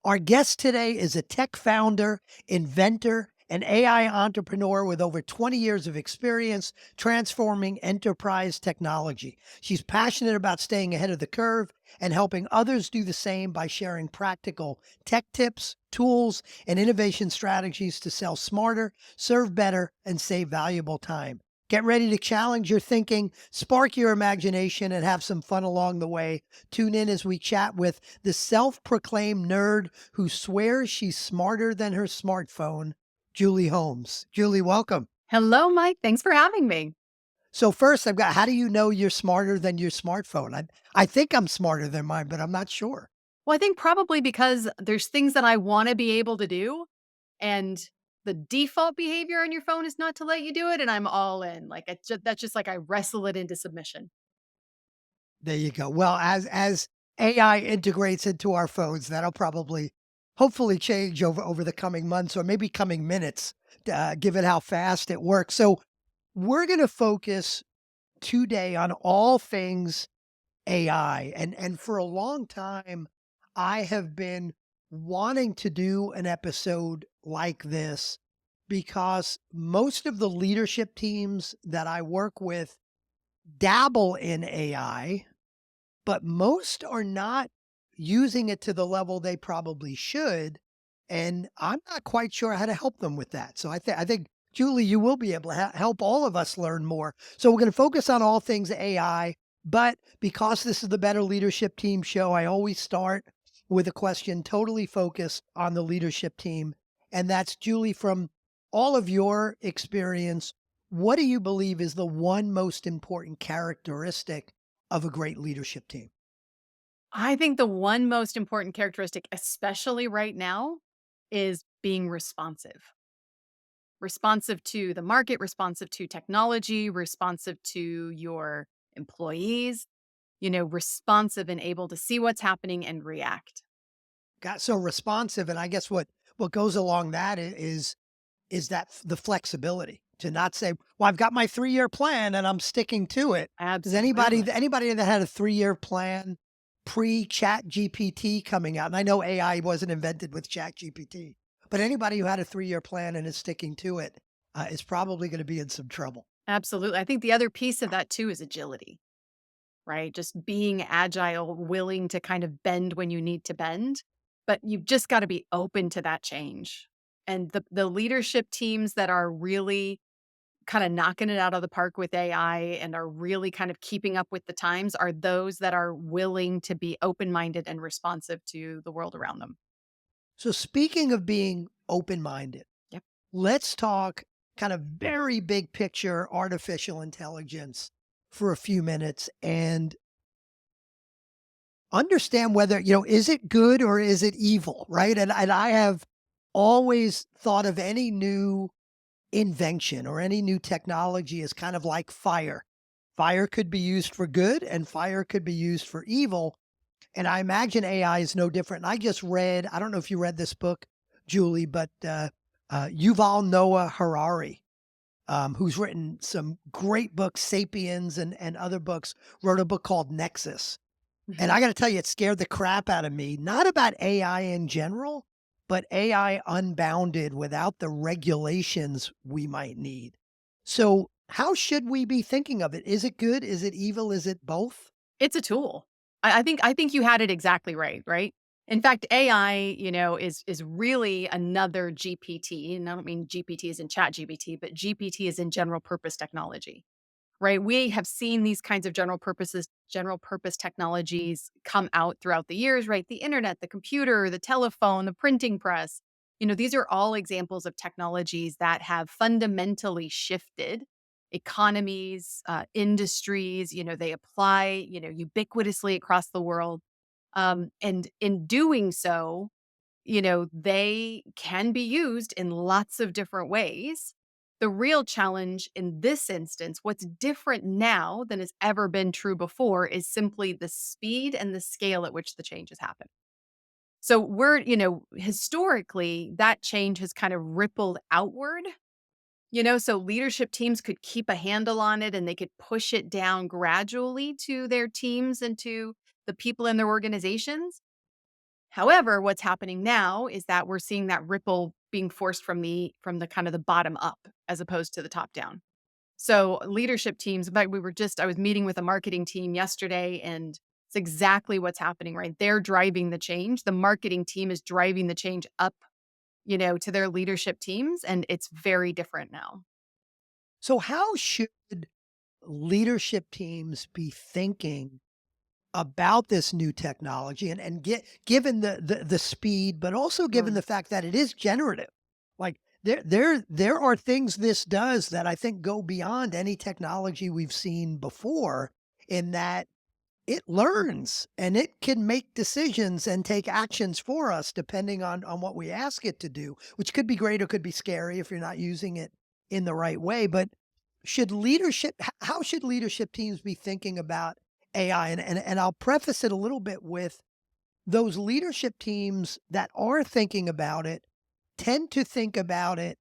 Our guest today is a tech founder, inventor, and AI entrepreneur with over 20 years of experience transforming enterprise technology. She's passionate about staying ahead of the curve and helping others do the same by sharing practical tech tips, tools, and innovation strategies to sell smarter, serve better, and save valuable time. Get ready to challenge your thinking, spark your imagination, and have some fun along the way. Tune in as we chat with the self proclaimed nerd who swears she's smarter than her smartphone, Julie Holmes. Julie, welcome. Hello, Mike. Thanks for having me. So, first, I've got how do you know you're smarter than your smartphone? I think I'm smarter than mine, but I'm not sure. Well, I think probably because there's things that I want to be able to do, and the default behavior on your phone is not to let you do it, and I'm all in. Like that's just like I wrestle it into submission. There you go. Well, as AI integrates into our phones, that'll probably hopefully change over the coming months or maybe coming minutes, given how fast it works. So, we're going to focus today on all things AI. And for a long time, I have been wanting to do an episode like this because most of the leadership teams that I work with dabble in AI, but most are not using it to the level they probably should. And I'm not quite sure how to help them with that. So I think Julie, you will be able to help all of us learn more. So we're going to focus on all things AI, but because this is the Better Leadership Team show, I always start with a question totally focused on the leadership team. And that's Julie, from all of your experience, what do you believe is the one most important characteristic of a great leadership team? I think the one most important characteristic, especially right now, is being responsive. Responsive to the market, responsive to technology, responsive to your employees, responsive and able to see what's happening and react. Got so responsive, and I guess what goes along that is that the flexibility to not say, "Well, I've got my 3-year plan and I'm sticking to it." Does Absolutely. anybody that had a 3-year plan pre-Chat GPT coming out, and I know AI wasn't invented with Chat GPT, but anybody who had a 3-year plan and is sticking to it, is probably gonna be in some trouble. Absolutely. I think the other piece of that too is agility, right? Just being agile, willing to kind of bend when you need to bend, but you've just got to be open to that change. And the leadership teams that are really kind of knocking it out of the park with AI and are really kind of keeping up with the times are those that are willing to be open-minded and responsive to the world around them. So speaking of being open-minded, Yep. let's talk kind of very big picture artificial intelligence for a few minutes and understand whether, is it good or is it evil, right? And I have always thought of any new invention or any new technology as kind of like fire. Fire could be used for good and fire could be used for evil. And I imagine AI is no different. And I just read, I don't know if you read this book, Julie, but Yuval Noah Harari, who's written some great books, Sapiens and other books, wrote a book called Nexus. And Mhm. I got to tell you, it scared the crap out of me, not about AI in general, but AI unbounded without the regulations we might need. So, how should we be thinking of it? Is it good? Is it evil? Is it both? It's a tool. I think you had it exactly right, right? In fact, AI, is really another GPT, and I don't mean GPT is in Chat GPT, but GPT is in general purpose technology, right? We have seen these kinds of general purpose technologies come out throughout the years, right? The internet, the computer, the telephone, the printing press. These are all examples of technologies that have fundamentally shifted economies, industries. They apply, ubiquitously across the world. And in doing so, they can be used in lots of different ways. The real challenge in this instance, what's different now than has ever been true before, is simply the speed and the scale at which the change has happened. So historically, that change has kind of rippled outward, so leadership teams could keep a handle on it and they could push it down gradually to their teams and to the people in their organizations. However, what's happening now is that we're seeing that ripple being forced from the kind of the bottom up as opposed to the top down. So leadership teams, in fact, I was meeting with a marketing team yesterday and it's exactly what's happening, right? They're driving the change. The marketing team is driving the change up, to their leadership teams. And it's very different now. So how should leadership teams be thinking about this new technology and given the speed, but also given Mm, the fact that it is generative. Like there are things this does that I think go beyond any technology we've seen before in that it learns and it can make decisions and take actions for us depending on what we ask it to do, which could be great or could be scary if you're not using it in the right way. But how should leadership teams be thinking about AI? And I'll preface it a little bit with those leadership teams that are thinking about it tend to think about it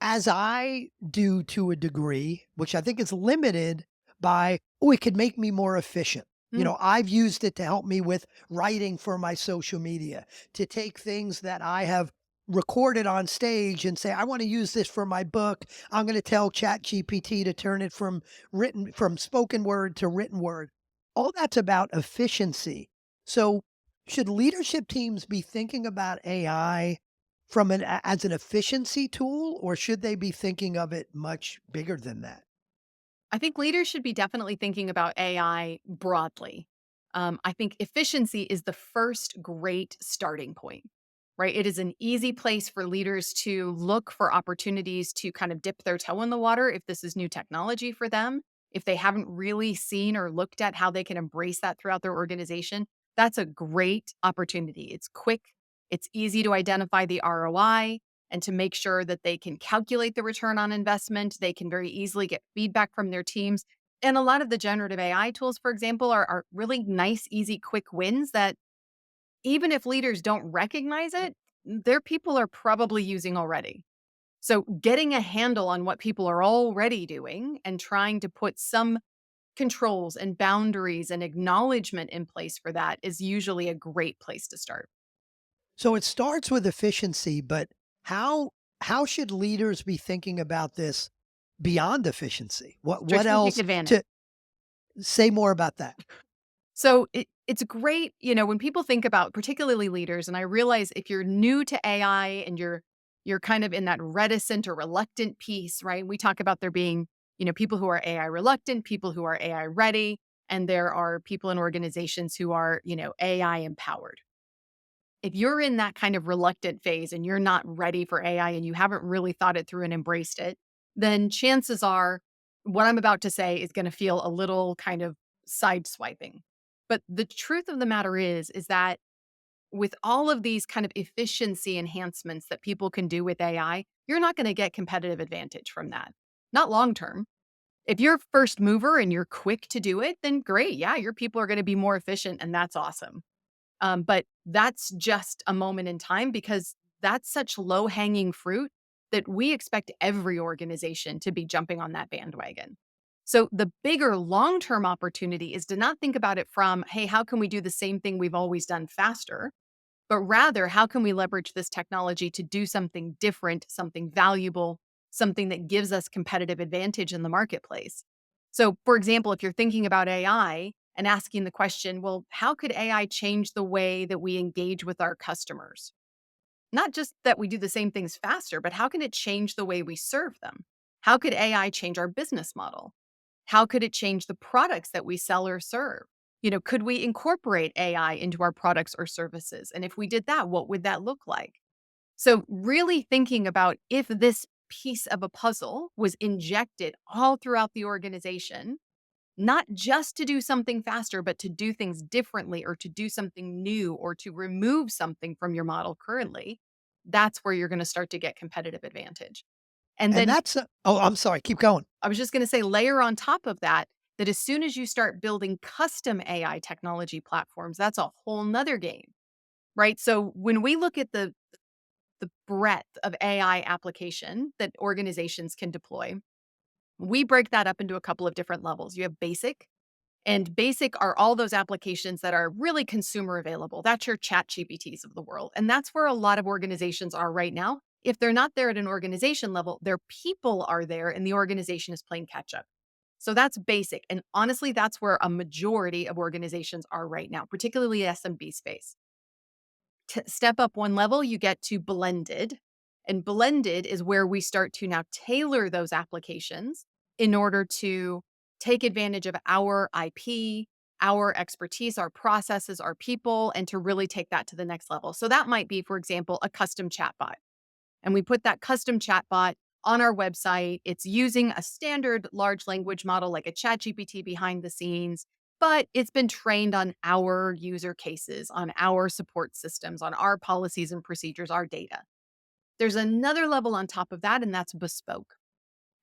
as I do to a degree, which I think is limited by, "Oh, it could make me more efficient." mm. I've used it to help me with writing for my social media, to take things that I have recorded on stage and say, "I wanna use this for my book. I'm gonna tell ChatGPT to turn it from spoken word to written word." All that's about efficiency. So, should leadership teams be thinking about AI from as an efficiency tool, or should they be thinking of it much bigger than that? I think leaders should be definitely thinking about AI broadly. I think efficiency is the first great starting point, right? It is an easy place for leaders to look for opportunities to kind of dip their toe in the water if this is new technology for them. If they haven't really seen or looked at how they can embrace that throughout their organization, that's a great opportunity. It's quick, it's easy to identify the ROI, and to make sure that they can calculate the return on investment. They can very easily get feedback from their teams. And a lot of the generative AI tools, for example, are really nice, easy, quick wins that even if leaders don't recognize it, their people are probably using already. So getting a handle on what people are already doing and trying to put some controls and boundaries and acknowledgement in place for that is usually a great place to start. So it starts with efficiency, but how how should leaders be thinking about this beyond efficiency? What Strategic else advantage. to say more about that? So it's great, when people think about particularly leaders, and I realize if you're new to AI and you're kind of in that reticent or reluctant piece, right? We talk about there being, people who are AI reluctant, people who are AI ready, and there are people in organizations who are, AI empowered. If you're in that kind of reluctant phase and you're not ready for AI and you haven't really thought it through and embraced it, then chances are what I'm about to say is going to feel a little kind of sideswiping. But the truth of the matter is that with all of these kind of efficiency enhancements that people can do with AI, you're not going to get competitive advantage from that. Not long term. If you're first mover and you're quick to do it, then great. Yeah, your people are going to be more efficient and that's awesome. But that's just a moment in time because that's such low hanging fruit that we expect every organization to be jumping on that bandwagon. So the bigger long term opportunity is to not think about it from, hey, how can we do the same thing we've always done faster? But rather, how can we leverage this technology to do something different, something valuable, something that gives us competitive advantage in the marketplace? So, for example, if you're thinking about AI and asking the question, well, how could AI change the way that we engage with our customers? Not just that we do the same things faster, but how can it change the way we serve them? How could AI change our business model? How could it change the products that we sell or serve? Could we incorporate AI into our products or services? And if we did that, what would that look like? So, really thinking about if this piece of a puzzle was injected all throughout the organization, not just to do something faster, but to do things differently or to do something new or to remove something from your model currently, that's where you're going to start to get competitive advantage. And And then that's oh, I'm sorry, keep going. I was just going to say, layer on top of that, that as soon as you start building custom AI technology platforms, that's a whole nother game, right? So when we look at the breadth of AI application that organizations can deploy, we break that up into a couple of different levels. You have basic, And basic are all those applications that are really consumer available. That's your chat GPTs of the world. And that's where a lot of organizations are right now. If they're not there at an organization level, their people are there and the organization is playing catch up. So that's basic. And honestly, that's where a majority of organizations are right now, particularly SMB space. Step up one level, you get to blended. And blended is where we start to now tailor those applications in order to take advantage of our IP, our expertise, our processes, our people, and to really take that to the next level. So that might be, for example, a custom chatbot, and we put that custom chatbot on our website. It's using a standard large language model like a ChatGPT behind the scenes, but it's been trained on our user cases, on our support systems, on our policies and procedures, our data. There's another level on top of that, and that's bespoke.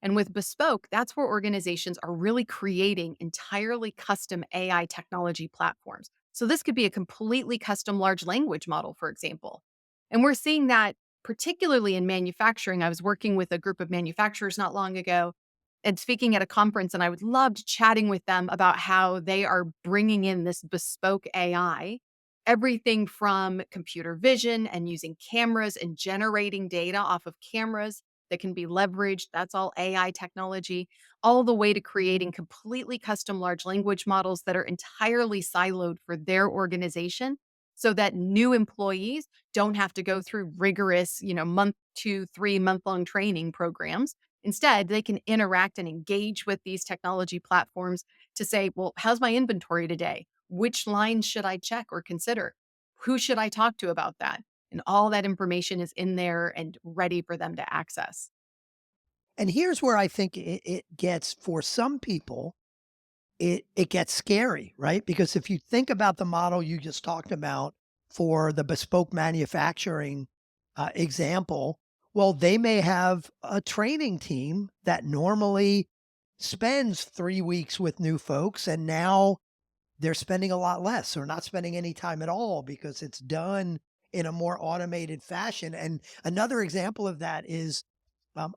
And with bespoke, that's where organizations are really creating entirely custom AI technology platforms. So this could be a completely custom large language model, for example. And we're seeing that particularly in manufacturing. I was working with a group of manufacturers not long ago and speaking at a conference, and I would loved chatting with them about how they are bringing in this bespoke AI, everything from computer vision and using cameras and generating data off of cameras that can be leveraged. That's all AI technology, all the way to creating completely custom large language models that are entirely siloed for their organization so that new employees don't have to go through rigorous, month 2, 3 month long training programs. Instead, they can interact and engage with these technology platforms to say, well, how's my inventory today? Which lines should I check or consider? Who should I talk to about that? And all that information is in there and ready for them to access. And here's where I think it gets for some people, it gets scary, right? Because if you think about the model you just talked about for the bespoke manufacturing example, well, they may have a training team that normally spends 3 weeks with new folks, and now they're spending a lot less or not spending any time at all because it's done in a more automated fashion. And another example of that is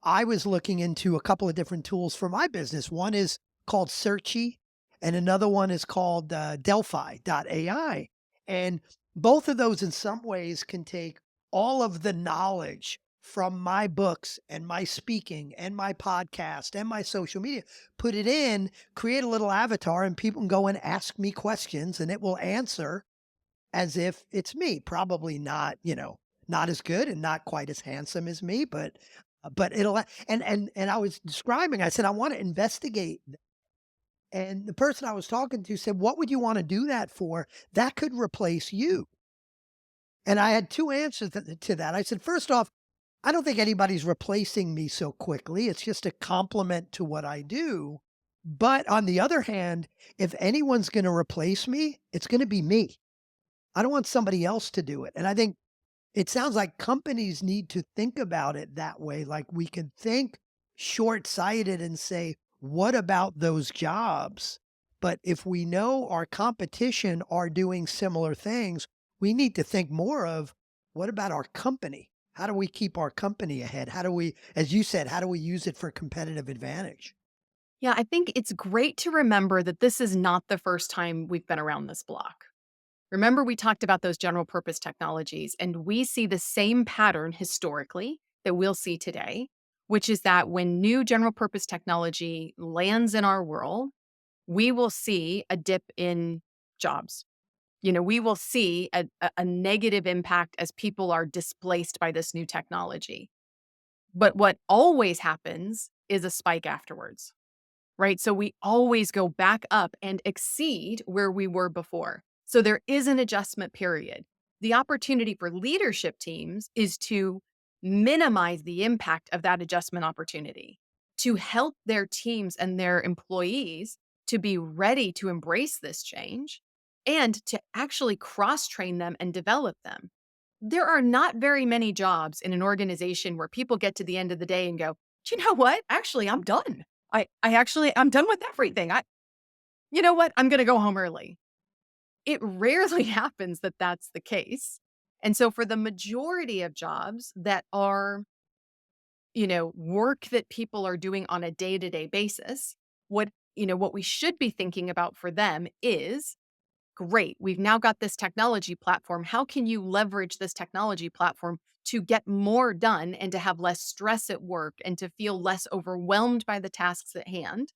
I was looking into a couple of different tools for my business. One is called Searchy, and another one is called Delphi.ai. And both of those, in some ways, can take all of the knowledge from my books and my speaking and my podcast and my social media, put it in, create a little avatar, and people can go and ask me questions, and it will answer as if it's me. Probably not, not as good and not quite as handsome as me, but it'll and I was describing, I said, I want to investigate. And the person I was talking to said, what would you want to do that for? That could replace you. And I had two answers to that. I said, first off, I don't think anybody's replacing me so quickly. It's just a compliment to what I do. But on the other hand, if anyone's going to replace me, it's going to be me. I don't want somebody else to do it. And I think it sounds like companies need to think about it that way. Like we can think short-sighted and say, what about those jobs? But if we know our competition are doing similar things, we need to think more of what about our company? How do we keep our company ahead? How do we, as you said, how do we use it for competitive advantage? Yeah, I think it's great to remember that this is not the first time we've been around this block. Remember, we talked about those general purpose technologies, and we see the same pattern historically that we'll see today, which is that when new general purpose technology lands in our world, we will see a dip in jobs. We will see a negative impact as people are displaced by this new technology. But what always happens is a spike afterwards, right? So we always go back up and exceed where we were before. So there is an adjustment period. The opportunity for leadership teams is to minimize the impact of that adjustment opportunity, to help their teams and their employees to be ready to embrace this change and to actually cross train them and develop them. There are not very many jobs in an organization where people get to the end of the day and go, "Do you know what? Actually, I'm done. I'm done with everything. You know what? I'm gonna go home early." It rarely happens that that's the case. And so for the majority of jobs that are, work that people are doing on a day-to-day basis, what what we should be thinking about for them is, great, we've now got this technology platform. How can you leverage this technology platform to get more done and to have less stress at work and to feel less overwhelmed by the tasks at hand?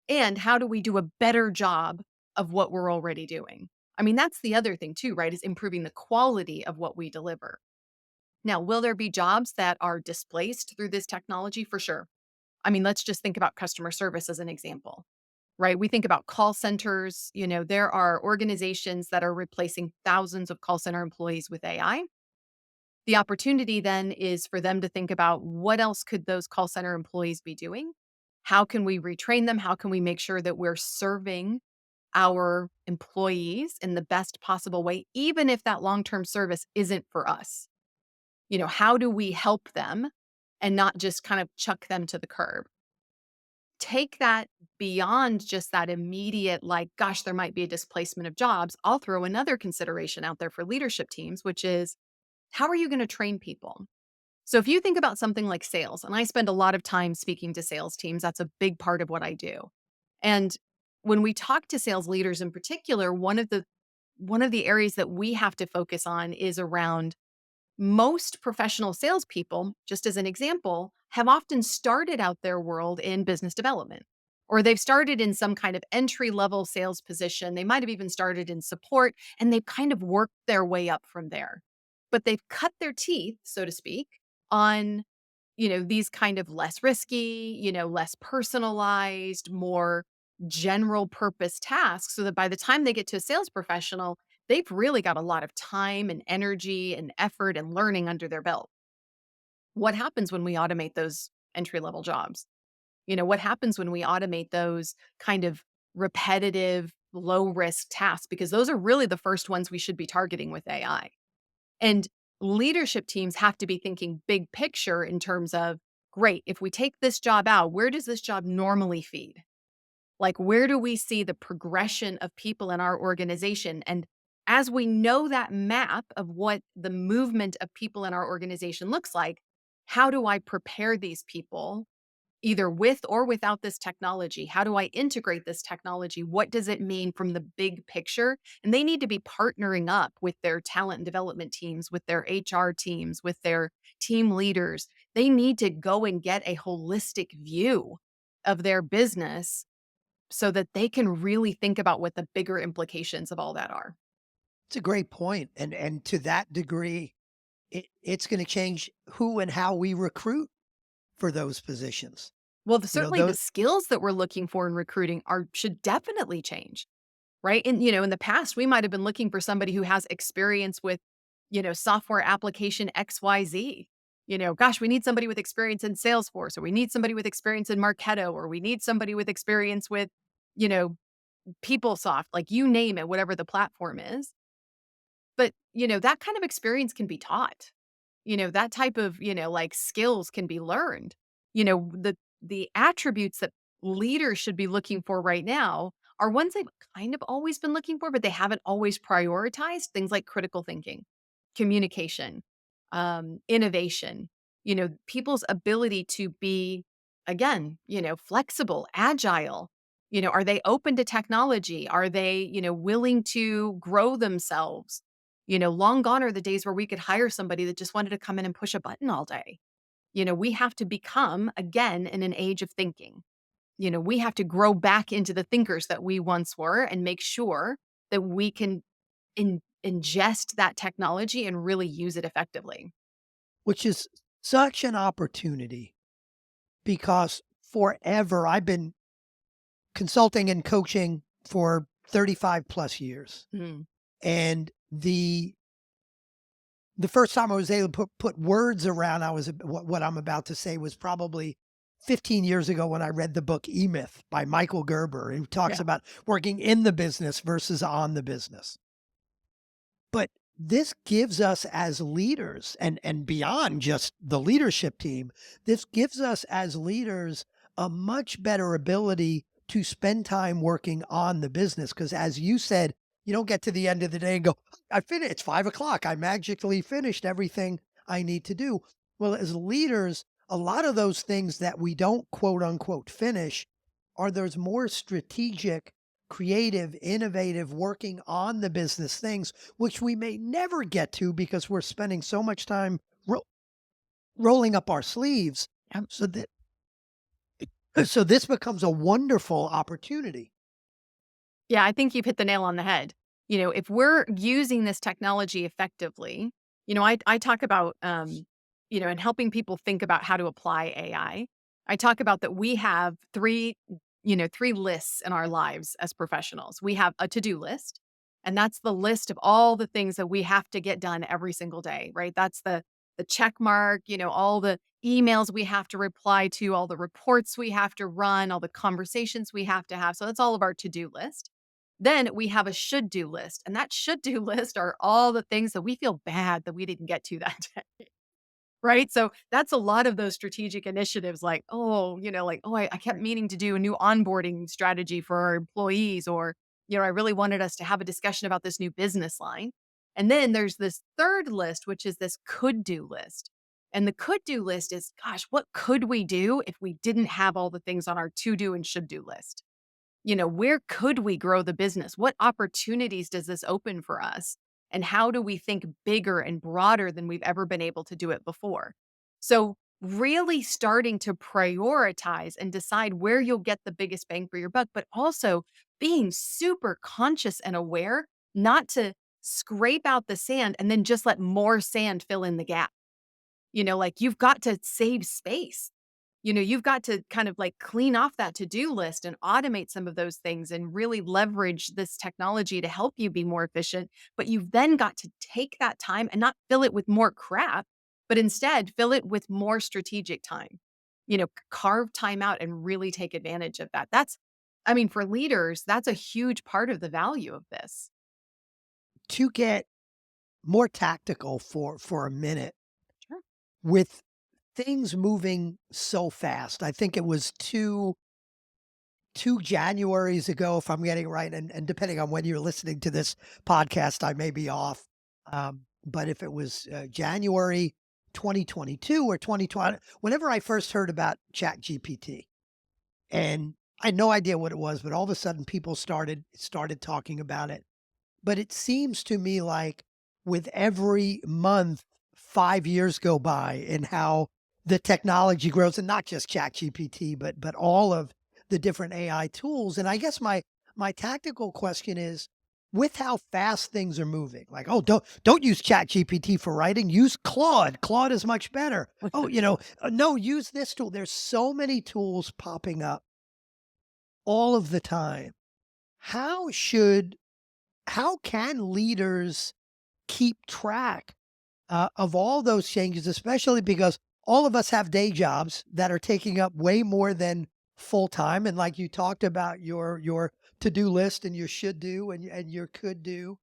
And how do we do a better job of what we're already doing? I mean, that's the other thing too, right? Is improving the quality of what we deliver. Now, will there be jobs that are displaced through this technology? For sure. I mean, let's just think about customer service as an example, right? We think about call centers. There are organizations that are replacing thousands of call center employees with AI. The opportunity then is for them to think about, what else could those call center employees be doing? How can we retrain them? How can we make sure that we're serving our employees in the best possible way, even if that long term service isn't for us? How do we help them and not just kind of chuck them to the curb? Take that beyond just that immediate, like, gosh, there might be a displacement of jobs. I'll throw another consideration out there for leadership teams, which is, how are you going to train people? So if you think about something like sales, and I spend a lot of time speaking to sales teams, that's a big part of what I do. And when we talk to sales leaders in particular, one of the areas that we have to focus on is around, most professional salespeople, just as an example, have often started out their world in business development, or they've started in some kind of entry level sales position. They might have even started in support, and they've kind of worked their way up from there. But they've cut their teeth, so to speak, on these kind of less risky, less personalized, more general purpose tasks, so that by the time they get to a sales professional, they've really got a lot of time and energy and effort and learning under their belt. What happens when we automate those entry level jobs? What happens when we automate those kind of repetitive, low risk tasks? Because those are really the first ones we should be targeting with AI. And leadership teams have to be thinking big picture in terms of, great, if we take this job out, where does this job normally feed? Like, where do we see the progression of people in our organization? And as we know that map of what the movement of people in our organization looks like, how do I prepare these people, either with or without this technology? How do I integrate this technology? What does it mean from the big picture? And they need to be partnering up with their talent and development teams, with their HR teams, with their team leaders. They need to go and get a holistic view of their business so that they can really think about what the bigger implications of all that are. It's a great point, and to that degree, it's gonna change who and how we recruit for those positions. Well, You know, certainly the those skills that we're looking for in recruiting are should definitely change. Right? And, in the past, we might have been looking for somebody who has experience with, software application XYZ. Gosh, we need somebody with experience in Salesforce, or we need somebody with experience in Marketo, or we need somebody with experience with, you know, PeopleSoft, like you name it, whatever the platform is. But, that kind of experience can be taught. That type of, like skills can be learned. The attributes that leaders should be looking for right now are ones they've kind of always been looking for, but they haven't always prioritized. Things like critical thinking, communication, innovation, people's ability to be, again, flexible, agile. Are they open to technology? Are they, willing to grow themselves? Long gone are the days where we could hire somebody that just wanted to come in and push a button all day. We have to become, again, in an age of thinking. We have to grow back into the thinkers that we once were and make sure that we can ingest that technology and really use it effectively. which is such an opportunity because forever I've been consulting and coaching for 35 plus years. Mm, And the first time I was able to put words around what I'm about to say was probably 15 years ago when I read the book E-Myth by Michael Gerber, who talks yeah. about working in the business versus on the business. But this gives us as leaders and beyond just the leadership team, this gives us as leaders a much better ability to spend time working on the business. Because as you said, you don't get to the end of the day and go, I finished, it's 5 o'clock. I magically finished everything I need to do. Well, as leaders, a lot of those things that we don't quote unquote finish, are those more strategic, creative, innovative, working on the business things, which we may never get to because we're spending so much time ro- rolling up our sleeves. Yep. So that so this becomes a wonderful opportunity. Yeah, I think you've hit the nail on the head. If we're using this technology effectively, I talk about, and helping people think about how to apply I talk about that we have three lists in our lives as professionals. We have a to-do list, and that's the list of all the things that we have to get done every single day, right? That's the check mark, all the emails we have to reply to, all the reports we have to run, all the conversations we have to have. So that's all of our to-do list. Then we have a should do list, and that should do list are all the things that we feel bad that we didn't get to that day. Right? So that's a lot of those strategic initiatives like, I kept meaning to do a new onboarding strategy for our employees, or, I really wanted us to have a discussion about this new business line. And then there's this third list, which is this could do list. And the could do list is, gosh, what could we do if we didn't have all the things on our to do and should do list? Where could we grow the business? What opportunities does this open for us? And how do we think bigger and broader than we've ever been able to do it before? So, really starting to prioritize and decide where you'll get the biggest bang for your buck, but also being super conscious and aware not to scrape out the sand and then just let more sand fill in the gap. Like you've got to save space. You've got to kind of like clean off that to-do list and automate some of those things and really leverage this technology to help you be more efficient. But you've then got to take that time and not fill it with more crap, but instead fill it with more strategic time. Carve time out and really take advantage of that. I mean, for leaders, that's a huge part of the value of this. To get more tactical for a minute, Sure. with things moving so fast. I think it was 2 Januaries ago, if I'm getting it right, and depending on when you're listening to this podcast, I may be off. But if it was, January 2022 or 2020, whenever I first heard about ChatGPT, and I had no idea what it was, but all of a sudden people started talking about it. But it seems to me like with every month, 5 years go by and how the technology grows, and not just ChatGPT, but all of the different AI tools. And I guess my tactical question is, with how fast things are moving, like, oh, don't use ChatGPT for writing, use Claude. Claude is much better. Oh, no, use this tool. There's so many tools popping up all of the time. How should how can leaders keep track of all those changes, especially because all of us have day jobs that are taking up way more than full time? And like you talked about your to do list and your should do and your could do.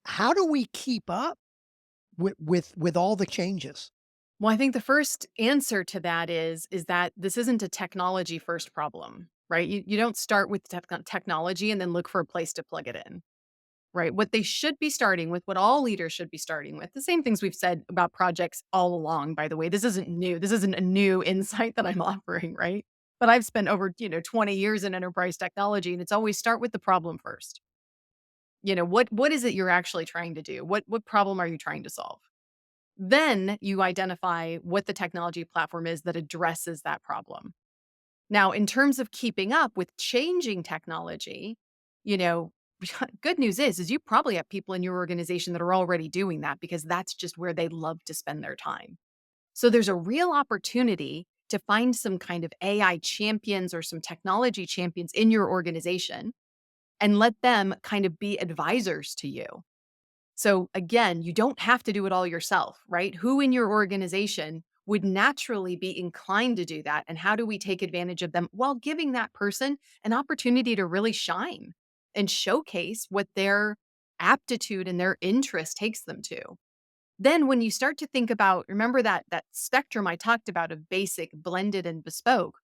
How do we keep up with all the changes? Well, I think the first answer to that is that this isn't a technology first problem, right? You don't start with technology and then look for a place to plug it in, right? What they should be starting with, what all leaders should be starting with, the same things we've said about projects all along, by the way. This isn't new. This isn't a new insight that I'm offering, right? But I've spent over, 20 years in enterprise technology, and it's always start with the problem first. What is it you're actually trying to do? What problem are you trying to solve? Then you identify what the technology platform is that addresses that problem. Now, in terms of keeping up with changing technology, you know, good news is you probably have people in your organization that are already doing that because that's just where they love to spend their time. So there's a real opportunity to find some kind of AI champions or some technology champions in your organization and let them kind of be advisors to you. So again, you don't have to do it all yourself, right? Who in your organization would naturally be inclined to do that? And how do we take advantage of them while giving that person an opportunity to really shine and showcase what their aptitude and their interest takes them to? Then when you start to think about, remember that spectrum I talked about of basic, blended, and bespoke,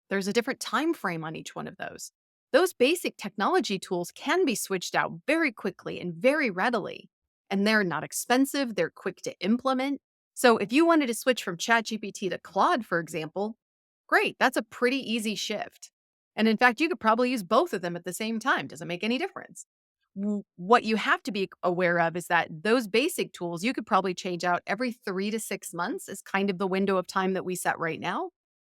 there's a different time frame on each one of those. Those basic technology tools can be switched out very quickly and very readily, and they're not expensive, they're quick to implement. So if you wanted to switch from ChatGPT to Claude, for example, Great. That's a pretty easy shift. And in fact, you could probably use both of them at the same time. Doesn't make any difference. What you have to be aware of is that those basic tools you could probably change out every 3 to 6 months, is kind of the window of time that we set right now.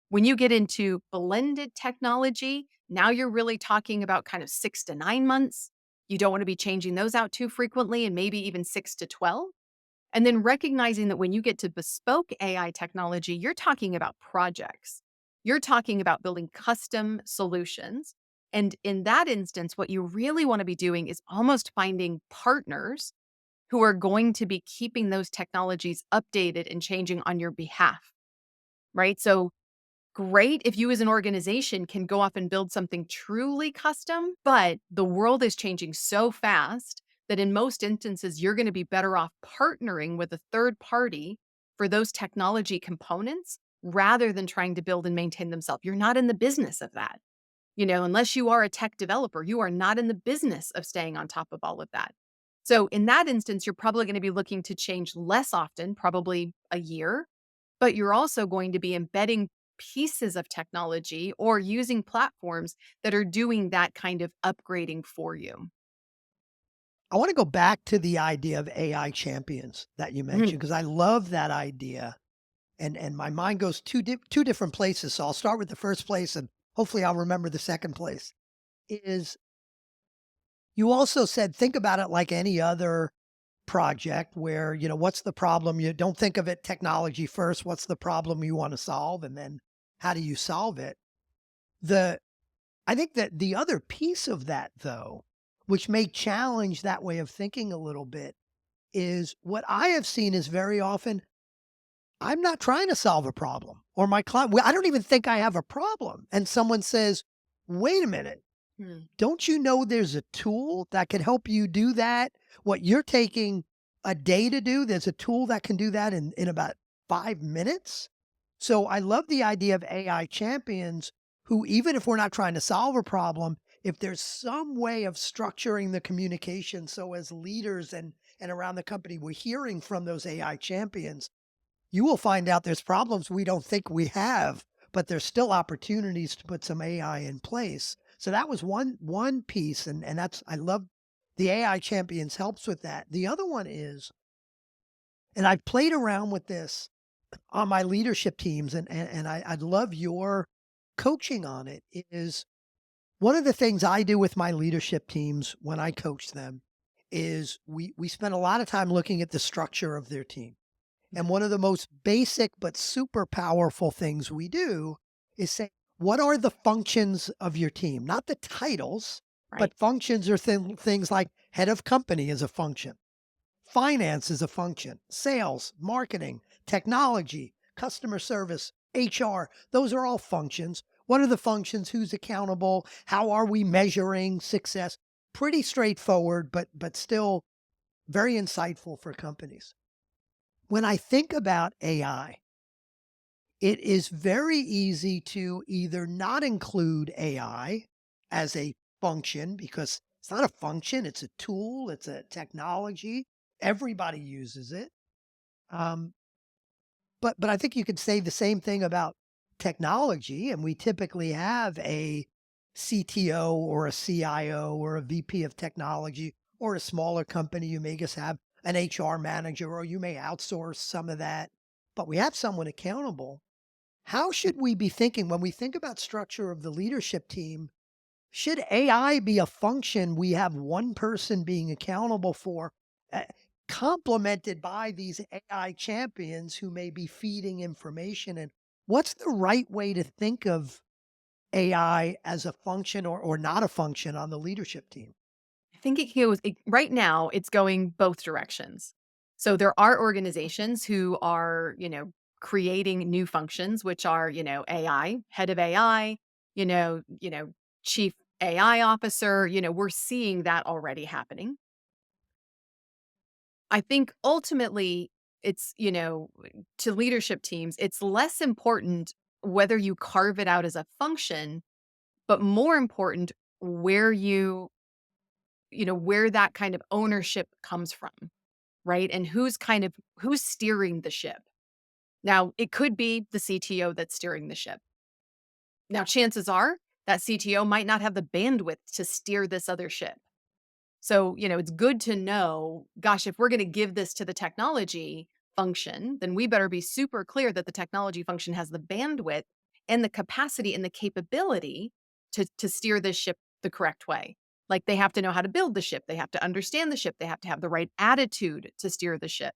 When you get into blended technology, now you're really talking about kind of 6 to 9 months. You don't want to be changing those out too frequently, and maybe even 6 to 12. And then recognizing that when you get to bespoke AI technology, you're talking about projects. You're talking about building custom solutions. And in that instance, what you really want to be doing is almost finding partners who are going to be keeping those technologies updated and changing on your behalf, right? So great if you as an organization can go off and build something truly custom, but the world is changing so fast that in most instances, you're going to be better off partnering with a third party for those technology components rather than trying to build and maintain themselves. You're not in the business of that. Unless you are a tech developer, you are not in the business of staying on top of all of that. So in that instance, you're probably going to be looking to change less often, probably a year, but you're also going to be embedding pieces of technology or using platforms that are doing that kind of upgrading for you. I want to go back to the idea of AI champions that you Mhm. mentioned because I love that idea, and my mind goes two different places. So I'll start with the first place, and hopefully I'll remember the second place. Is you also said think about it like any other project where what's the problem? You don't think of it technology first. What's the problem you want to solve, and then how do you solve it? The I think that the other piece of that, though, which may challenge that way of thinking a little bit, is what I have seen is very often I'm not trying to solve a problem or my client. Well, I don't even think I have a problem. And someone says, wait a minute, Hmm. don't you know there's a tool that can help you do that? What you're taking a day to do, there's a tool that can do that in about 5 minutes. So I love the idea of AI champions who, even if we're not trying to solve a problem, if there's some way of structuring the communication so as leaders and around the company, we're hearing from those AI champions, you will find out there's problems we don't think we have, but there's still opportunities to put some AI in place. So that was one piece, and that's I love the AI champions helps with that. The other one is, and I've played around with this on my leadership teams, and I'd love your coaching on it, is one of the things I do with my leadership teams when I coach them is we spend a lot of time looking at the structure of their team. And one of the most basic but super powerful things we do is say, what are the functions of your team? Not the titles, Right. but functions are things like head of company is a function, finance is a function, sales, marketing, technology, customer service, HR. Those are all functions. What are the functions? Who's accountable? How are we measuring success? Pretty straightforward, but still very insightful for companies. When I think about AI, it is very easy to either not include AI as a function because it's not a function, it's a tool, it's a technology. Everybody uses it. Um, but I think you could say the same thing about technology, and we typically have a CTO or a CIO or a VP of technology, or a smaller company, you may just have an HR manager, or you may outsource some of that, but we have someone accountable. How should we be thinking when we think about structure of the leadership team? Should AI be a function we have one person being accountable for, uh, complemented by these AI champions who may be feeding information? And what's the right way to think of AI as a function or not a function on the leadership team? I think right now, it's going both directions. So there are organizations who are, creating new functions, which are, AI, head of AI, chief AI officer, we're seeing that already happening. I think ultimately it's, to leadership teams, it's less important whether you carve it out as a function, but more important where where that kind of ownership comes from, right? And who's steering the ship. Now, it could be the CTO that's steering the ship. Now, chances are that CTO might not have the bandwidth to steer this other ship. So, it's good to know, gosh, if we're going to give this to the technology function, then we better be super clear that the technology function has the bandwidth and the capacity and the capability to steer this ship the correct way. Like they have to know how to build the ship, they have to understand the ship, they have to have the right attitude to steer the ship.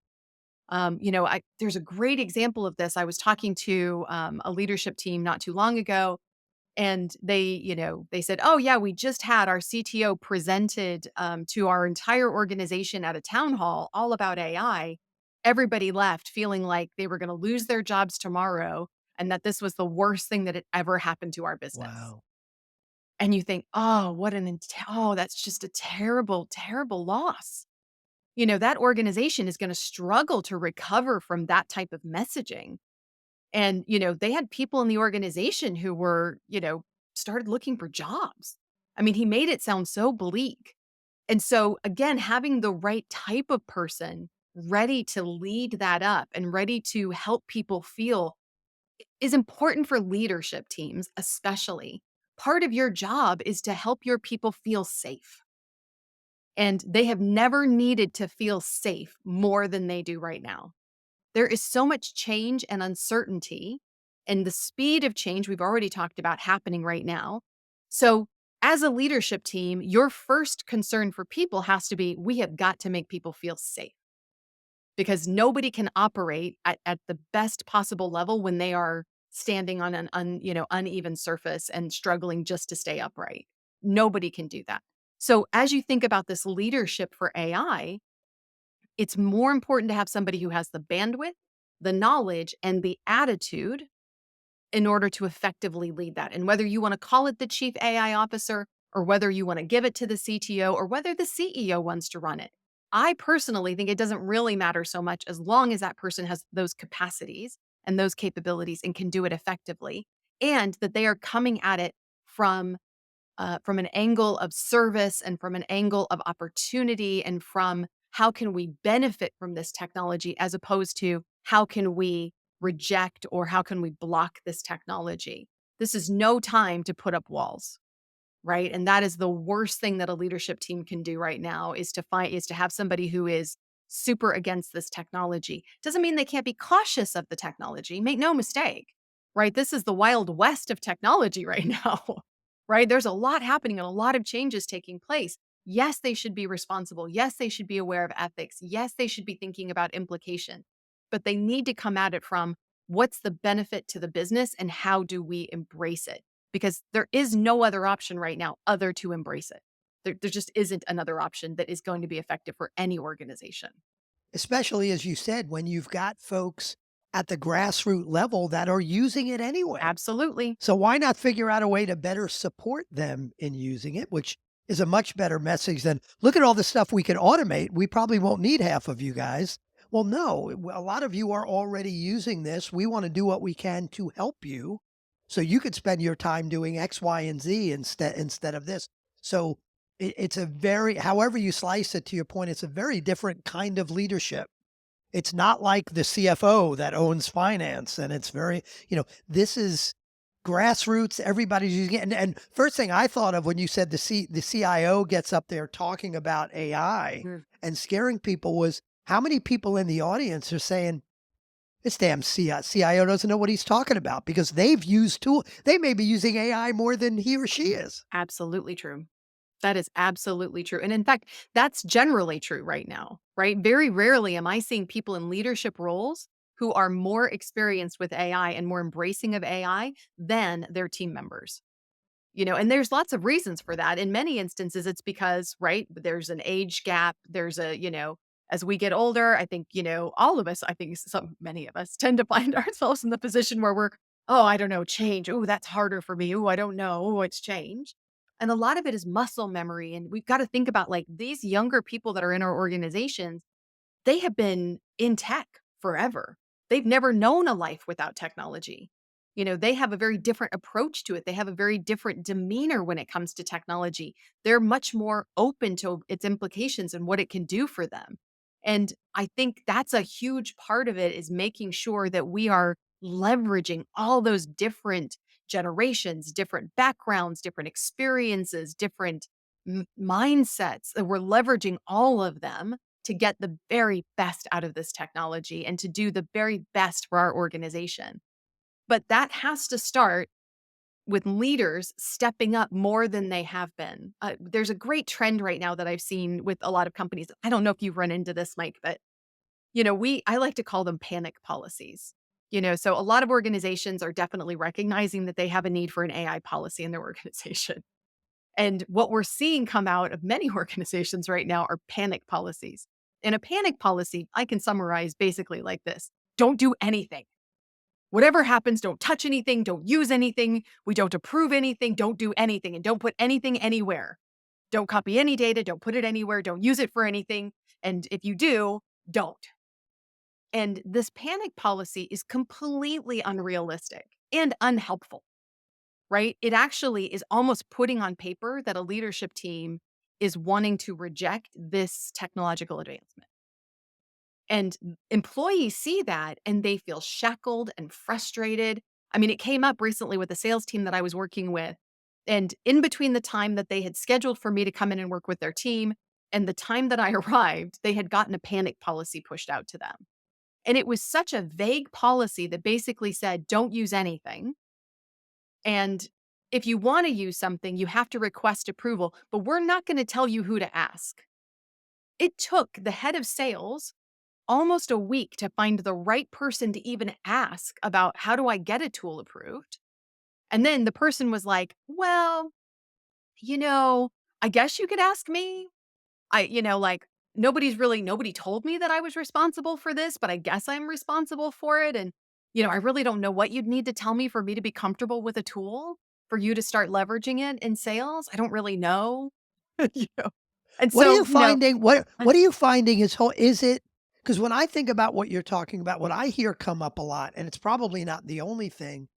There's a great example of this. I was talking to a leadership team not too long ago, and they said, "Oh, yeah, we just had our CTO presented, to our entire organization at a town hall all about AI." Everybody left feeling like they were gonna lose their jobs tomorrow and that this was the worst thing that had ever happened to our business. Wow. And you think, "Oh, that's just a terrible, terrible loss." That organization is gonna struggle to recover from that type of messaging. And, they had people in the organization who started looking for jobs. I mean, he made it sound so bleak. And so, again, having the right type of person ready to lead that up and ready to help people feel is important for leadership teams, especially. Part of your job is to help your people feel safe. And they have never needed to feel safe more than they do right now. There is so much change and uncertainty, and the speed of change we've already talked about happening right now. So, as a leadership team, your first concern for people has to be we have got to make people feel safe because nobody can operate at the best possible level when they are standing on an uneven surface and struggling just to stay upright. Nobody can do that. So, as you think about this leadership for AI, it's more important to have somebody who has the bandwidth, the knowledge, and the attitude in order to effectively lead that. And whether you want to call it the chief AI officer or whether you want to give it to the CTO or whether the CEO wants to run it, I personally think it doesn't really matter so much as long as that person has those capacities and those capabilities and can do it effectively, and that they are coming at it from an angle of service and from an angle of opportunity and from how can we benefit from this technology as opposed to how can we reject or how can we block this technology. This is no time to put up walls, right? And that is the worst thing that a leadership team can do right now is to have somebody who is super against this technology. Doesn't mean they can't be cautious of the technology. Make no mistake, right? This is the wild west of technology right now. Right? There's a lot happening and a lot of changes taking place. Yes, they should be responsible. Yes, they should be aware of ethics. Yes, they should be thinking about implication. But they need to come at it from what's the benefit to the business and how do we embrace it? Because there is no other option right now other to embrace it. There just isn't another option that is going to be effective for any organization. Especially as you said, when you've got folks at the grassroots level that are using it anyway. Absolutely. So why not figure out a way to better support them in using it, which is a much better message than look at all the stuff we can automate. We probably won't need half of you guys. Well, no, a lot of you are already using this. We want to do what we can to help you. So you could spend your time doing X, Y, and Z instead of this. So it's a very, however you slice it, to your point, it's a very different kind of leadership. It's not like the CFO that owns finance, and it's very, this is grassroots, everybody's using it, and first thing I thought of when you said the CIO gets up there talking about AI Mm. and scaring people was how many people in the audience are saying, "This damn CIO doesn't know what he's talking about," because they've used they may be using AI more than he or she is. Absolutely true. That is absolutely true. And in fact, that's generally true right now, right? Very rarely am I seeing people in leadership roles who are more experienced with AI and more embracing of AI than their team members. And there's lots of reasons for that. In many instances, it's because, right, there's an age gap. As we get older, I think, all of us, I think many of us tend to find ourselves in the position where oh, I don't know, change. Oh, that's harder for me. Oh, I don't know. Oh, it's change. And a lot of it is muscle memory. And we've got to think about like these younger people that are in our organizations, they have been in tech forever. They've never known a life without technology. They have a very different approach to it. They have a very different demeanor when it comes to technology. They're much more open to its implications and what it can do for them. And I think that's a huge part of it is making sure that we are leveraging all those different generations, different backgrounds, different experiences, different mindsets. That we're leveraging all of them to get the very best out of this technology and to do the very best for our organization. But that has to start with leaders stepping up more than they have been. There's a great trend right now that I've seen with a lot of companies. I don't know if you've run into this, Mike, but I like to call them panic policies. So a lot of organizations are definitely recognizing that they have a need for an AI policy in their organization. And what we're seeing come out of many organizations right now are panic policies. In a panic policy, I can summarize basically like this: don't do anything. Whatever happens, don't touch anything, don't use anything, we don't approve anything, don't do anything, and don't put anything anywhere. Don't copy any data, don't put it anywhere, don't use it for anything. And if you do, don't. And this panic policy is completely unrealistic and unhelpful, right? It actually is almost putting on paper that a leadership team is wanting to reject this technological advancement. And employees see that and they feel shackled and frustrated. I mean, it came up recently with a sales team that I was working with. And in between the time that they had scheduled for me to come in and work with their team and the time that I arrived, they had gotten a panic policy pushed out to them. And it was such a vague policy that basically said, don't use anything. And if you want to use something, you have to request approval, but we're not going to tell you who to ask. It took the head of sales almost a week to find the right person to even ask about how do I get a tool approved. And then the person was like, well, you know, I guess you could ask me. Like nobody told me that I was responsible for this, but I guess I'm responsible for it. And, I really don't know what you'd need to tell me for me to be comfortable with a tool for you to start leveraging it in sales. I don't really know. you know. And What are you so, finding what are you finding is it because when I think about what you're talking about, what I hear come up a lot, and it's probably not the only thing,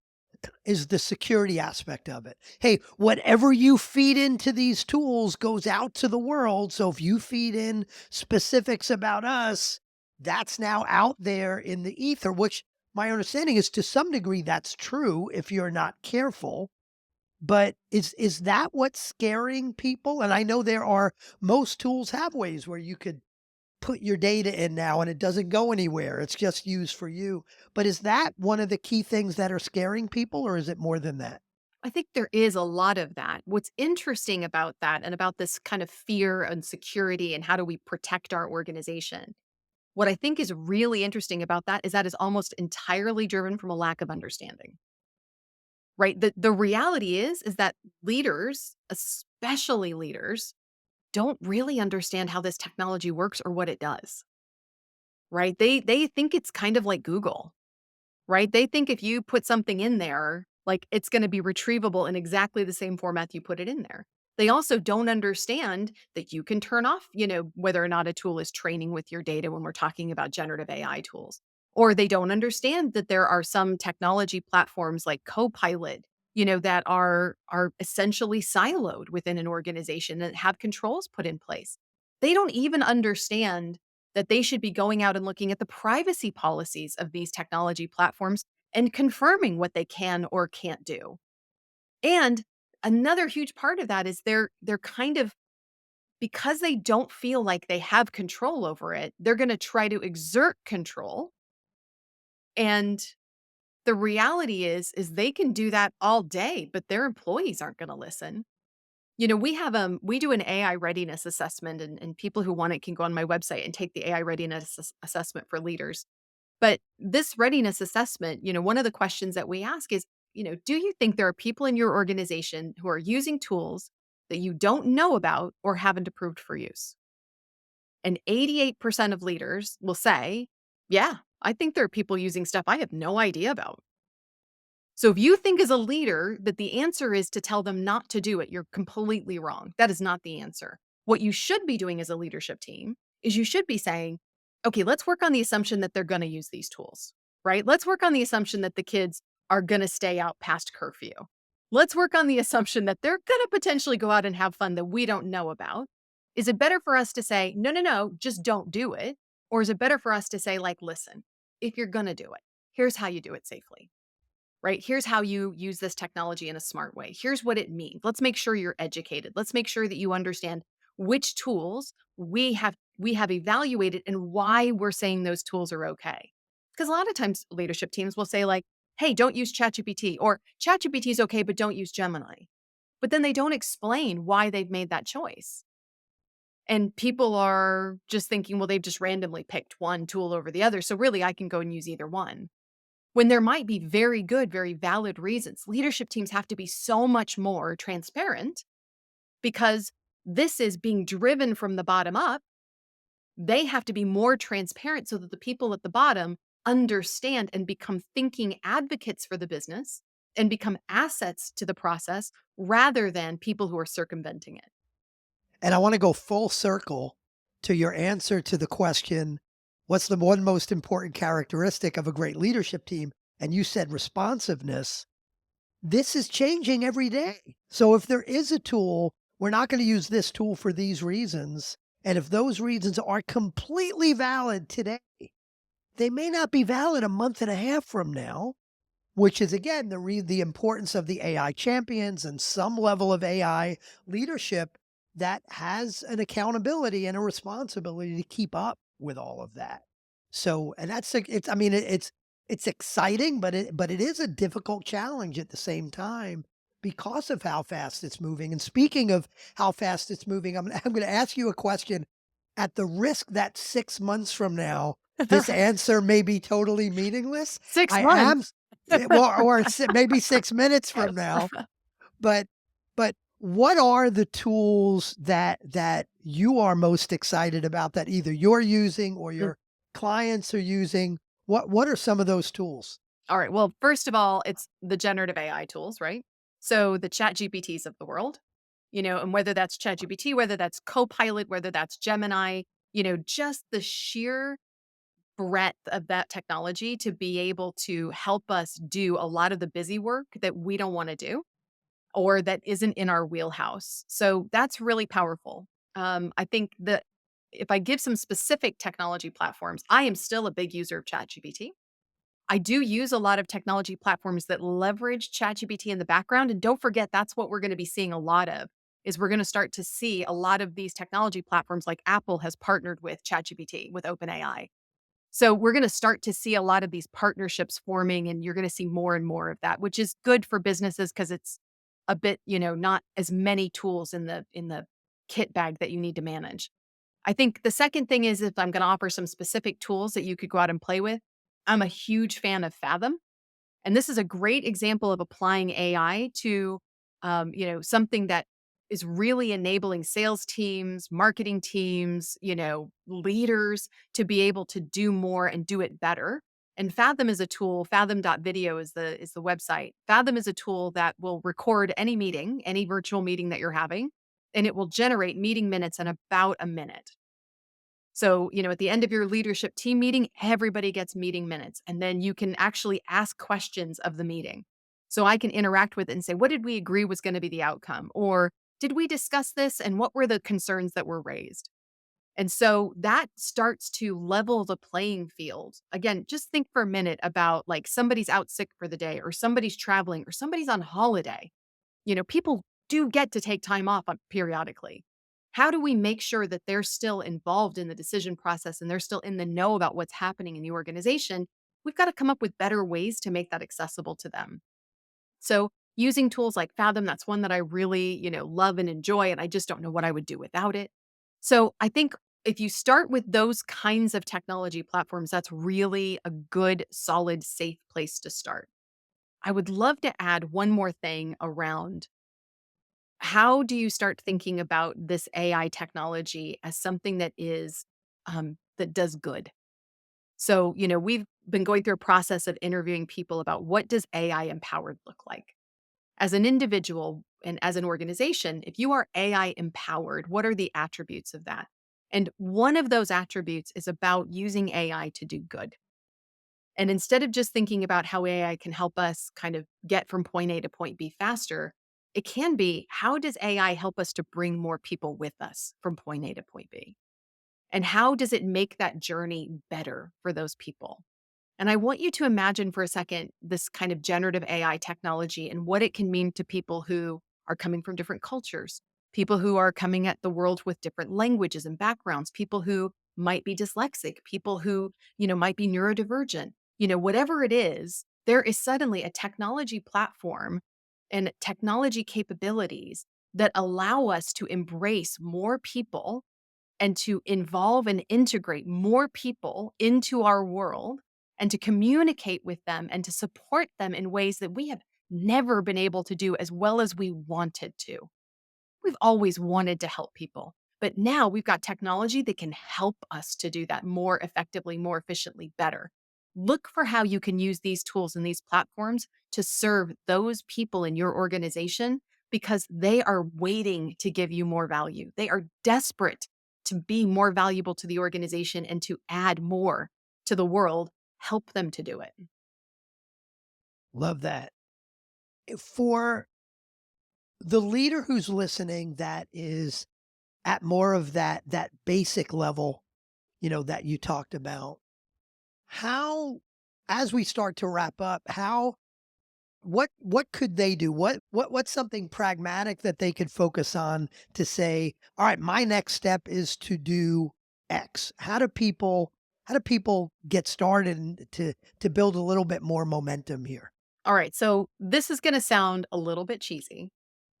is the security aspect of it. Hey, whatever you feed into these tools goes out to the world. So if you feed in specifics about us, that's now out there in the ether, which my understanding is to some degree that's true if you're not careful. But is that what's scaring people? And I know most tools have ways where you could put your data in now and it doesn't go anywhere. It's just used for you. But is that one of the key things that are scaring people, or is it more than that? I think there is a lot of that. What's interesting about that and about this kind of fear and security and how do we protect our organization? What I think is really interesting about that is almost entirely driven from a lack of understanding. Right? The reality is that leaders, especially leaders, don't really understand how this technology works or what it does. Right? They think it's kind of like Google. Right? They think if you put something in there, like, it's gonna be retrievable in exactly the same format you put it in there. They also don't understand that you can turn off, whether or not a tool is training with your data when we're talking about generative AI tools. Or they don't understand that there are some technology platforms like Copilot, that are essentially siloed within an organization and have controls put in place. They don't even understand that they should be going out and looking at the privacy policies of these technology platforms and confirming what they can or can't do. And another huge part of that is they're kind of, because they don't feel like they have control over it, they're going to try to exert control. And the reality is they can do that all day, but their employees aren't going to listen. We do an AI readiness assessment, and people who want it can go on my website and take the AI readiness assessment for leaders. But this readiness assessment, one of the questions that we ask is, do you think there are people in your organization who are using tools that you don't know about or haven't approved for use? And 88% of leaders will say, yeah, I think there are people using stuff I have no idea about. So if you think as a leader that the answer is to tell them not to do it, you're completely wrong. That is not the answer. What you should be doing as a leadership team is you should be saying, okay, let's work on the assumption that they're going to use these tools, right? Let's work on the assumption that the kids are going to stay out past curfew. Let's work on the assumption that they're going to potentially go out and have fun that we don't know about. Is it better for us to say, no, no, no, just don't do it? Or is it better for us to say, like, listen, if you're going to do it, here's how you do it safely. right? Here's how you use this technology in a smart way. Here's what it means. Let's make sure you're educated. Let's make sure that you understand which tools we have evaluated and why we're saying those tools are okay. Because a lot of times leadership teams will say like, "Hey, don't use ChatGPT," or "ChatGPT is okay, but don't use Gemini." But then they don't explain why they've made that choice. And people are just thinking, well, they've just randomly picked one tool over the other. So really, I can go and use either one. When there might be very good, very valid reasons. Leadership teams have to be so much more transparent because this is being driven from the bottom up. They have to be more transparent so that the people at the bottom understand and become thinking advocates for the business and become assets to the process rather than people who are circumventing it. And I want to go full circle to your answer to the question, what's the one most important characteristic of a great leadership team? And you said responsiveness. This is changing every day. So if there is a tool, we're not going to use this tool for these reasons. And if those reasons are completely valid today, they may not be valid a month and a half from now, which is again the importance of the AI champions and some level of AI leadership that has an accountability and a responsibility to keep up with all of that. So, and that's it's I mean it's exciting, but it is a difficult challenge at the same time because of how fast it's moving. And speaking of how fast it's moving, I'm going to ask you a question at the risk that 6 months from now this answer may be totally meaningless. 6 I am months. well, or maybe 6 minutes from now, but what are the tools that you are most excited about that either you're using or your clients are using? What are some of those tools? All right. Well, first of all, it's the generative AI tools, right? So the chat GPTs of the world, and whether that's chat GPT, whether that's Copilot, whether that's Gemini, just the sheer breadth of that technology to be able to help us do a lot of the busy work that we don't want to do or that isn't in our wheelhouse. So that's really powerful. I think that if I give some specific technology platforms, I am still a big user of ChatGPT. I do use a lot of technology platforms that leverage ChatGPT in the background, and don't forget that's what we're gonna be seeing a lot of, is we're gonna start to see a lot of these technology platforms like Apple has partnered with ChatGPT, with OpenAI. So we're gonna start to see a lot of these partnerships forming, and you're gonna see more and more of that, which is good for businesses because it's a bit, not as many tools in the kit bag that you need to manage. I think the second thing is if I'm gonna offer some specific tools that you could go out and play with, I'm a huge fan of Fathom. And this is a great example of applying AI to, something that is really enabling sales teams, marketing teams, leaders to be able to do more and do it better. And Fathom is a tool. Fathom.video is the website. Fathom is a tool that will record any meeting, any virtual meeting that you're having, and it will generate meeting minutes in about a minute. So, at the end of your leadership team meeting, everybody gets meeting minutes, and then you can actually ask questions of the meeting. So I can interact with it and say, what did we agree was going to be the outcome? Or did we discuss this and what were the concerns that were raised? And so that starts to level the playing field. Again, just think for a minute about like somebody's out sick for the day, or somebody's traveling, or somebody's on holiday. People do get to take time off periodically. How do we make sure that they're still involved in the decision process and they're still in the know about what's happening in the organization? We've got to come up with better ways to make that accessible to them. So, using tools like Fathom, that's one that I really, love and enjoy, and I just don't know what I would do without it. So, I think if you start with those kinds of technology platforms, that's really a good, solid, safe place to start. I would love to add one more thing around how do you start thinking about this AI technology as something that is that does good? So, we've been going through a process of interviewing people about what does AI empowered look like? As an individual and as an organization, if you are AI empowered, what are the attributes of that? And one of those attributes is about using AI to do good. And instead of just thinking about how AI can help us kind of get from point A to point B faster, it can be how does AI help us to bring more people with us from point A to point B? And how does it make that journey better for those people? And I want you to imagine for a second this kind of generative AI technology and what it can mean to people who are coming from different cultures, people who are coming at the world with different languages and backgrounds, people who might be dyslexic, people who, might be neurodivergent. Whatever it is, there is suddenly a technology platform and technology capabilities that allow us to embrace more people and to involve and integrate more people into our world and to communicate with them and to support them in ways that we have never been able to do as well as we wanted to. We've always wanted to help people, but now we've got technology that can help us to do that more effectively, more efficiently, better. Look for how you can use these tools and these platforms to serve those people in your organization because they are waiting to give you more value. They are desperate to be more valuable to the organization and to add more to the world. Help them to do it. Love that. For the leader who's listening that is at more of that basic level, that you talked about, how as we start to wrap up, how what could they do? What's something pragmatic that they could focus on to say, "All right, my next step is to do X." How do people get started and to build a little bit more momentum here? All right. So this is going to sound a little bit cheesy,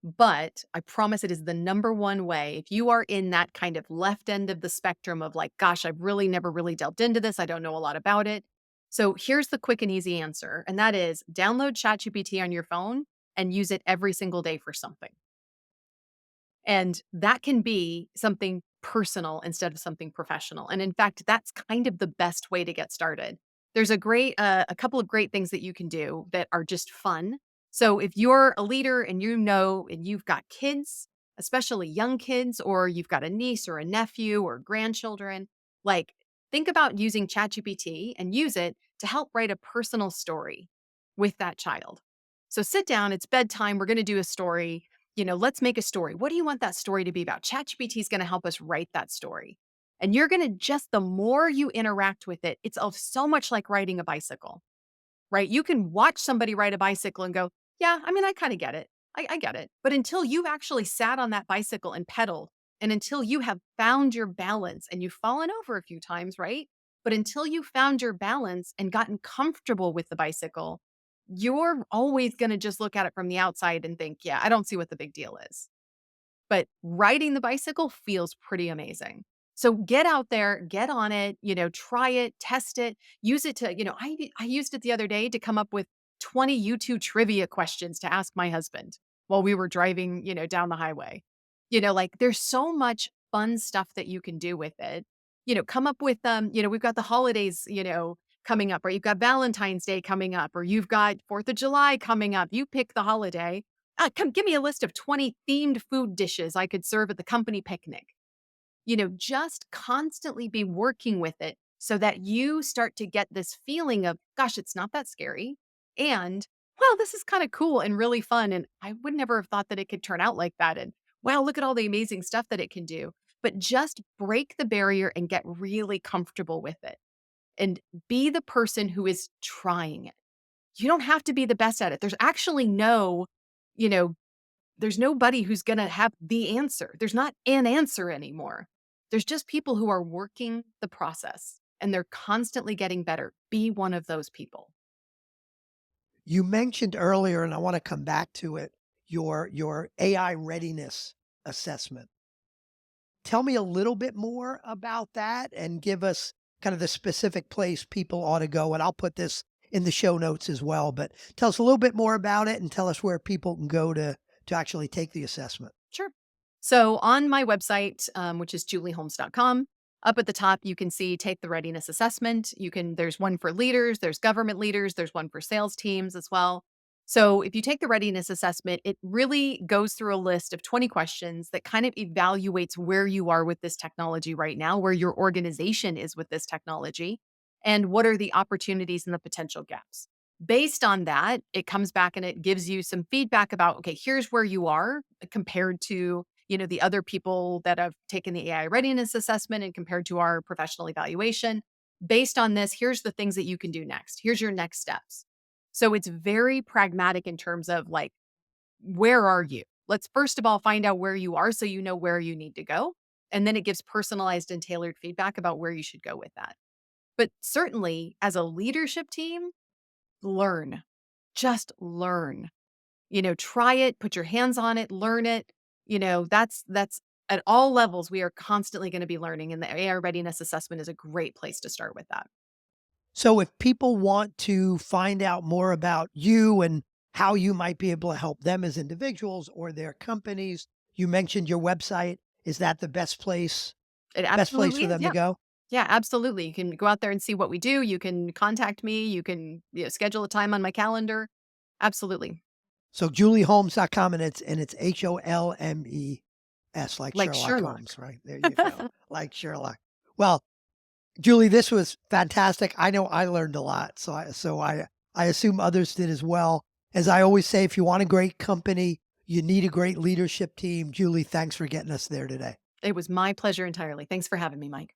but I promise it is the number one way. If you are in that kind of left end of the spectrum of like, gosh, I've really never really delved into this, I don't know a lot about it. So here's the quick and easy answer. And that is download ChatGPT on your phone and use it every single day for something. And that can be something personal instead of something professional. And in fact, that's kind of the best way to get started. There's a couple of great things that you can do that are just fun. So if you're a leader and and you've got kids, especially young kids, or you've got a niece or a nephew or grandchildren, like think about using ChatGPT and use it to help write a personal story with that child. So sit down, it's bedtime, we're going to do a story. Let's make a story. What do you want that story to be about? ChatGPT is going to help us write that story. And you're going to just, the more you interact with it, it's so much like riding a bicycle, right? You can watch somebody ride a bicycle and go, yeah, I mean, I kind of get it. I get it. But until you've actually sat on that bicycle and pedaled, and until you have found your balance and you've fallen over a few times, right? But until you found your balance and gotten comfortable with the bicycle, you're always going to just look at it from the outside and think, yeah, I don't see what the big deal is. But riding the bicycle feels pretty amazing. So get out there, get on it, try it, test it, use it to, I used it the other day to come up with 20 YouTube trivia questions to ask my husband while we were driving, down the highway. Like there's so much fun stuff that you can do with it. Come up with we've got the holidays, coming up, or you've got Valentine's Day coming up, or you've got 4th of July coming up. You pick the holiday, come give me a list of 20 themed food dishes I could serve at the company picnic. Just constantly be working with it so that you start to get this feeling of, gosh, it's not that scary. And, well, this is kind of cool and really fun. And I would never have thought that it could turn out like that. And wow, look at all the amazing stuff that it can do. But just break the barrier and get really comfortable with it and be the person who is trying it. You don't have to be the best at it. There's actually you know, there's nobody who's gonna have the answer. There's not an answer anymore. There's just people who are working the process and they're constantly getting better. Be one of those people. You mentioned earlier, and I want to come back to it, your AI readiness assessment. Tell me a little bit more about that and give us kind of the specific place people ought to go. And I'll put this in the show notes as well. But tell us a little bit more about it and tell us where people can go to actually take the assessment. Sure. So on my website, which is julieholmes.com, up at the top, you can see take the readiness assessment. There's one for leaders, there's government leaders, there's one for sales teams as well. So if you take the readiness assessment, it really goes through a list of 20 questions that kind of evaluates where you are with this technology right now, where your organization is with this technology, and what are the opportunities and the potential gaps. Based on that, it comes back and it gives you some feedback about, okay, here's where you are compared to, the other people that have taken the AI readiness assessment and compared to our professional evaluation. Based on this, here's the things that you can do next. Here's your next steps. So it's very pragmatic in terms of like, where are you? Let's first of all find out where you are so you know where you need to go. And then it gives personalized and tailored feedback about where you should go with that. But certainly, as a leadership team, learn. Just learn. Try it, put your hands on it, learn it. That's at all levels we are constantly going to be learning, and the AI readiness assessment is a great place to start with that. So if people want to find out more about you and how you might be able to help them as individuals or their companies, you mentioned your website. Is that the It best place absolutely for is. them to Yeah. go? Yeah, absolutely. You can go out there and see what we do. You can contact me. You can schedule a time on my calendar. Absolutely. So julieholmes.com, and it's Holmes, like Like Sherlock Sherlock. Holmes, right? There you go. Like Sherlock. Well, Julie, this was fantastic. I know I learned a lot. So I assume others did as well. As I always say, if you want a great company, you need a great leadership team. Julie, thanks for getting us there today. It was my pleasure entirely. Thanks for having me, Mike.